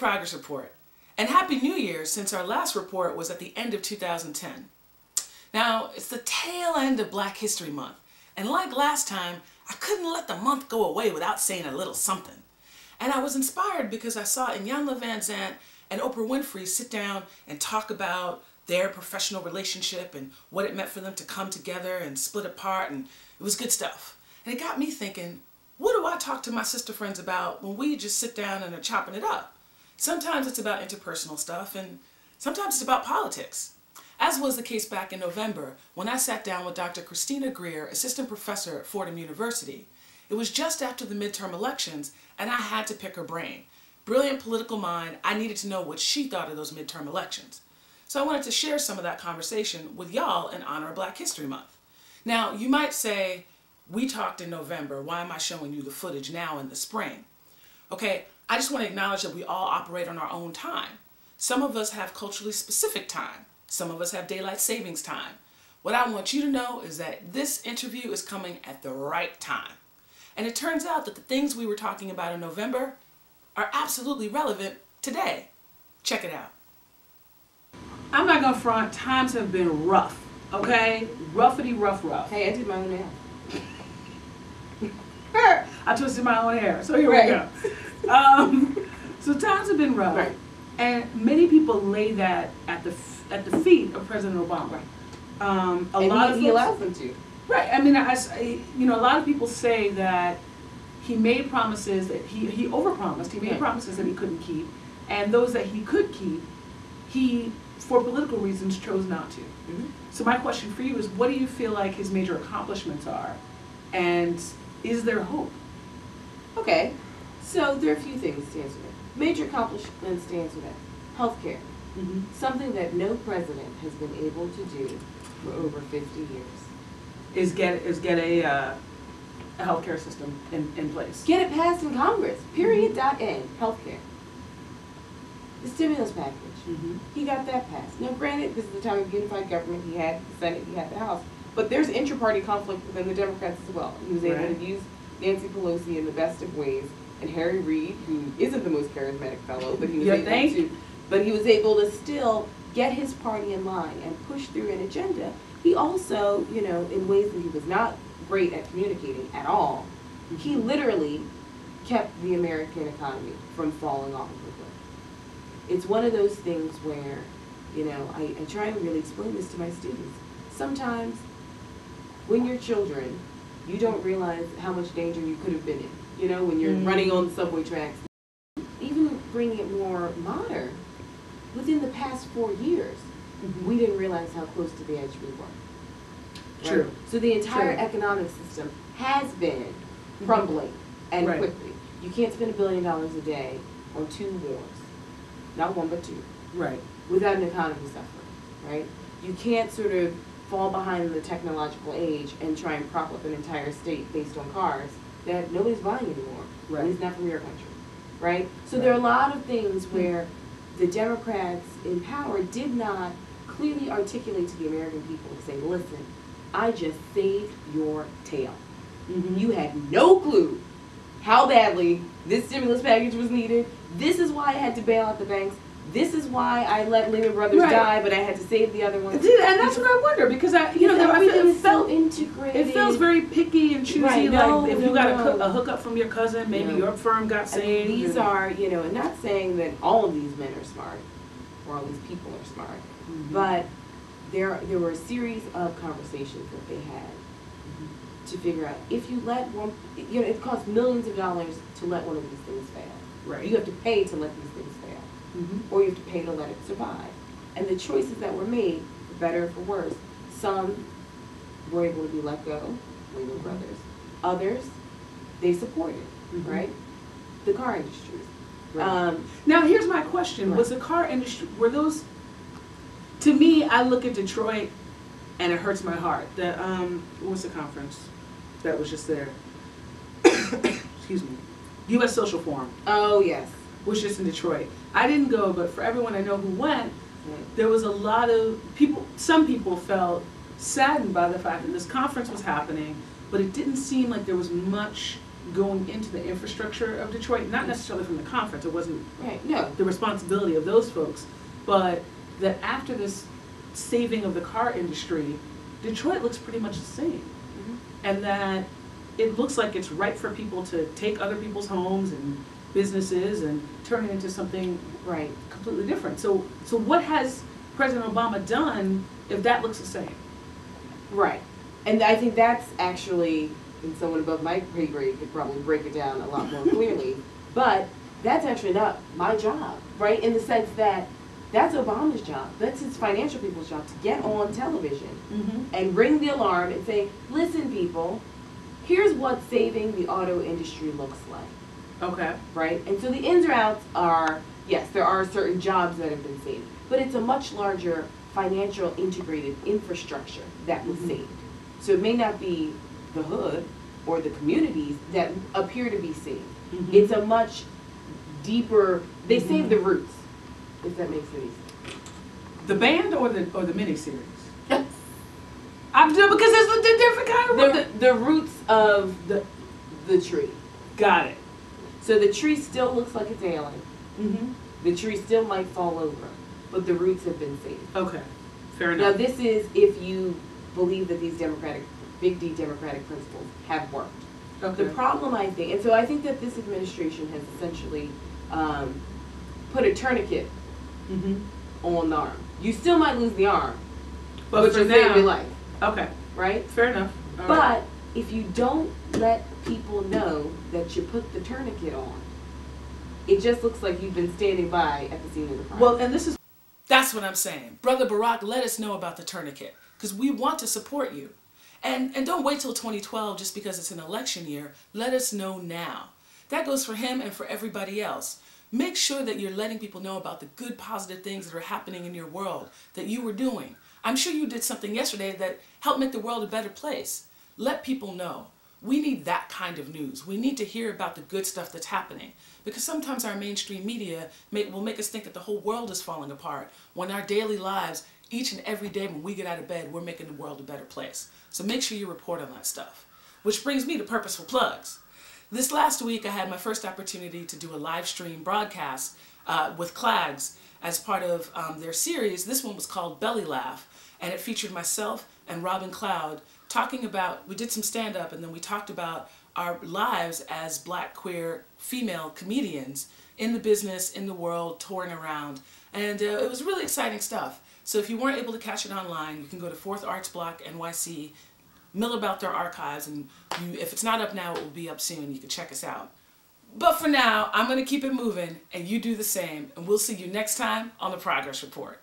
Progress Report, and Happy New Year since our last report was at the end of 2010. Now, it's the tail end of Black History Month, and like last time, I couldn't let the month go away without saying a little something. And I was inspired because I saw Iyanla Vanzant and Oprah Winfrey sit down and talk about their professional relationship and what it meant for them to come together and split apart, and it was good stuff. And it got me thinking, what do I talk to my sister friends about when we just sit down and are chopping it up? Sometimes it's about interpersonal stuff, and sometimes it's about politics. As was the case back in November when I sat down with Dr. Christina Greer, assistant professor at Fordham University. It was just after the midterm elections, and I had to pick her brain. Brilliant political mind, I needed to know what she thought of those midterm elections. So I wanted to share some of that conversation with y'all in honor of Black History Month. Now, you might say, we talked in November, why am I showing you the footage now in the spring? Okay, I just want to acknowledge that we all operate on our own time. Some of us have culturally specific time. Some of us have daylight savings time. What I want you to know is that this interview is coming at the right time. And it turns out that the things we were talking about in November are absolutely relevant today. Check it out. I'm not gonna front, times have been rough, okay? Roughity rough. Hey, I did my own hair. I twisted my own hair, so here we go. So times have been rough, right. And many people lay that at the feet of President Obama. Right. He allows them to. Right. I mean, a lot of people say that he made promises that he overpromised. He made promises that he couldn't keep, and those that he could keep, he, for political reasons, chose not to. Mm-hmm. So my question for you is, what do you feel like his major accomplishments are, and is there hope? Okay, so there are a few things to answer that. Major accomplishments to answer that. Healthcare. Mm-hmm. Something that no president has been able to do for over 50 years. Is get a healthcare system in place. Get it passed in Congress. Period. End. Healthcare. The stimulus package. Mm-hmm. He got that passed. Now, granted, this is the time of unified government. He had the Senate. He had the House. But there's inter-party conflict within the Democrats as well. He was able to use Nancy Pelosi in the best of ways, and Harry Reid, who isn't the most charismatic fellow, but he was able to still get his party in line and push through an agenda. He also, in ways that he was not great at communicating at all, he literally kept the American economy from falling off of the cliff. It's one of those things where, I try and really explain this to my students. Sometimes, when you're children, you don't realize how much danger you could have been in. When you're running on the subway tracks. Even bringing it more modern, within the past 4 years, we didn't realize how close to the edge we were. Right? True. So the entire economic system has been crumbling and quickly. You can't spend $1 billion a day on 2 wars, not 1 but 2. Right. Without an economy suffering. Right. You can't sort of fall behind in the technological age and try and prop up an entire state based on cars that nobody's buying anymore. Right. At least not from your country. Right? So there are a lot of things where the Democrats in power did not clearly articulate to the American people to say, listen, I just saved your tail. Mm-hmm. You had no clue how badly this stimulus package was needed. This is why I had to bail out the banks. This is why I let Lehman Brothers die, but I had to save the other ones. And that's what I wonder, because it felt integrated. It feels very picky and choosy. Right. If you got a hookup from your cousin, maybe your firm got saved. These are, and not saying that all of these men are smart, or all these people are smart, but there were a series of conversations that they had to figure out, if you let one, it costs millions of dollars to let one of these things fail. Right. You have to pay to let these things fail. Or you have to pay to let it survive. And the choices that were made, for better or for worse, some were able to be let go, Lehman Brothers. Others, they supported, right? The car industries. Right. Now, here's my question. Was the car industry, were those, to me, I look at Detroit and it hurts my heart. That, what's the conference that was just there? Excuse me. U.S. Social Forum. Oh, yes. Was just in Detroit. I didn't go, but for everyone I know who went, there was a lot of people, some people felt saddened by the fact that this conference was happening, but it didn't seem like there was much going into the infrastructure of Detroit, not necessarily from the conference, it wasn't the responsibility of those folks, but that after this saving of the car industry, Detroit looks pretty much the same. And that it looks like it's right for people to take other people's homes and businesses and turn it into something completely different. So what has President Obama done if that looks the same? Right. And I think that's actually, and someone above my pay grade could probably break it down a lot more clearly, but that's actually not my job, right? In the sense that that's Obama's job. That's his financial people's job, to get on television and ring the alarm and say, listen, people, here's what saving the auto industry looks like. Okay. Right? And so the ins or outs are, yes, there are certain jobs that have been saved, but it's a much larger financial integrated infrastructure that was saved. So it may not be the hood or the communities that appear to be saved. It's a much deeper, they save the roots, if that makes any sense. The band or the miniseries? I'm doing, because there's a different kind of the roots of the tree. Got it. So the tree still looks like it's ailing. The tree still might fall over, but the roots have been saved. Okay, fair enough. Now this is if you believe that these big D democratic principles have worked. Okay. The problem, I think, and so I think that this administration has essentially put a tourniquet on the arm. You still might lose the arm, but you save your life. Okay. Right? Fair enough. But if you don't let people know that you put the tourniquet on, it just looks like you've been standing by at the scene of the crime. Well, and this is... That's what I'm saying. Brother Barack, let us know about the tourniquet, because we want to support you. And don't wait till 2012 just because it's an election year. Let us know now. That goes for him and for everybody else. Make sure that you're letting people know about the good, positive things that are happening in your world that you were doing. I'm sure you did something yesterday that helped make the world a better place. Let people know. We need that kind of news. We need to hear about the good stuff that's happening, because sometimes our mainstream media will make us think that the whole world is falling apart, when our daily lives, each and every day when we get out of bed, we're making the world a better place. So make sure you report on that stuff. Which brings me to Purposeful Plugs. This last week I had my first opportunity to do a live stream broadcast with Clags as part of their series. This one was called Belly Laugh, and it featured myself and Robin Cloud talking about, we did some stand-up, and then we talked about our lives as Black, queer, female comedians in the business, in the world, touring around. And it was really exciting stuff. So if you weren't able to catch it online, you can go to 4th Arts Block NYC, mill about their archives, and if it's not up now, it will be up soon. You can check us out. But for now, I'm going to keep it moving, and you do the same, and we'll see you next time on the Progress Report.